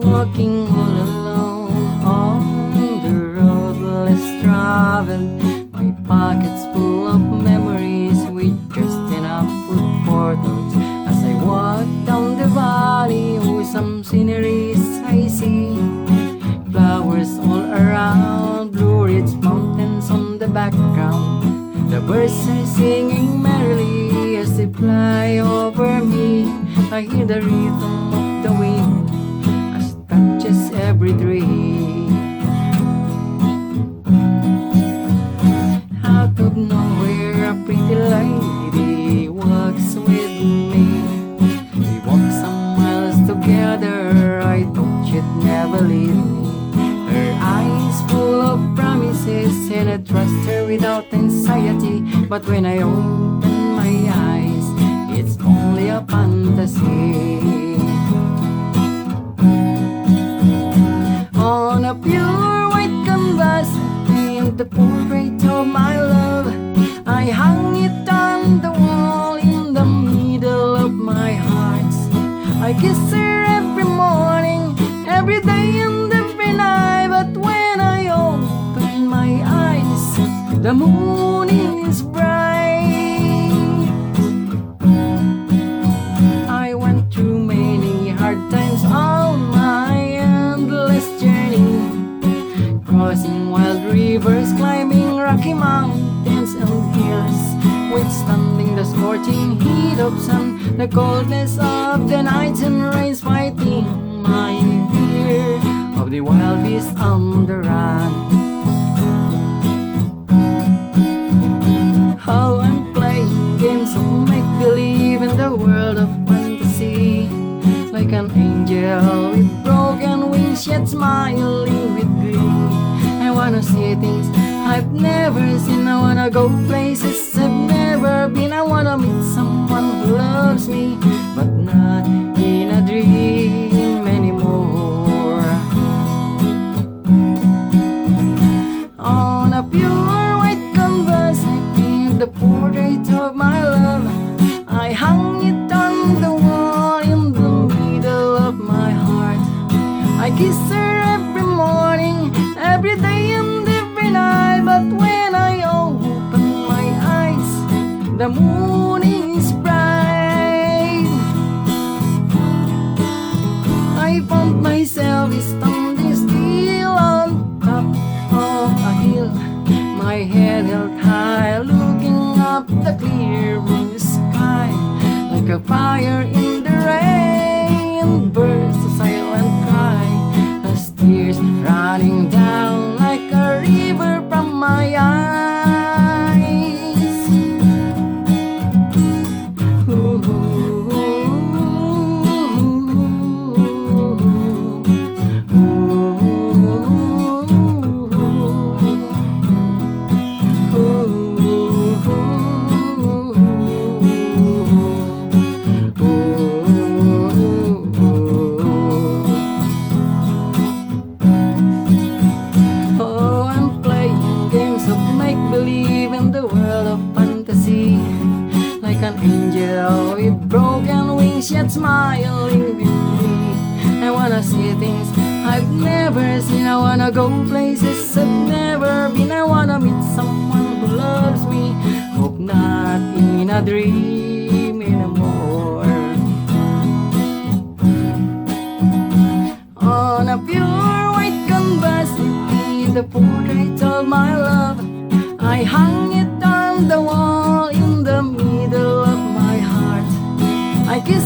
Walking all alone on the road less traveled, my pockets full of memories with just enough food for thoughts. As I walk down the valley, oh, some sceneries I see, flowers all around, blue ridge mountains on the background. The birds are singing merrily as they fly over me. I hear the rhythm of the wind as it touches every tree. Out of nowhere, a pretty lady walks with me. We walk some miles together. I thought she'd never leave me. Her eyes full of promises, and I trust her without anxiety. But when I open my eyes, it's only a fantasy. On a pure white canvas, I paint the portrait of my love. I hung it on the wall in the middle of my heart. I kiss her every morning, every day and every night. But when I open my eyes, the moon is bright. I went through many hard times on my endless journey, crossing wild rivers, climbing rocky mountains and hills, withstanding the scorching heat of sun, the coldness of the nights and rains, fighting my fear of the wild beasts on the run. How I'm playing games of make-believe in the world of fantasy, like an angel with broken wings yet smiling with glee. I wanna see things I've never seen. I wanna go places I've never been. I wanna meet someone who loves me, but not in a dream anymore. On a pure white canvas, I paint the portrait of my love. I hung it on the wall in the middle of my heart. I kiss her every morning, every day and every night. But when I open my eyes, the moon is bright. I found myself standing still on top of a hill, my head held high, looking up the clear blue sky. Like a fire in the rain, bursts a silent cry, as tears running down like a river from my eyes. Ooh, ooh, oh, I'm playing games of make-believe in the world of fantasy, like an angel with broken wings yet smiling with me. I wanna see things I've never seen. I wanna go places I've never been. I wanna meet someone who loves me, hope not in a dream anymore. On a pure white canvas, I paint the portrait of my love. I hung it on the wall in the middle of my heart. I kiss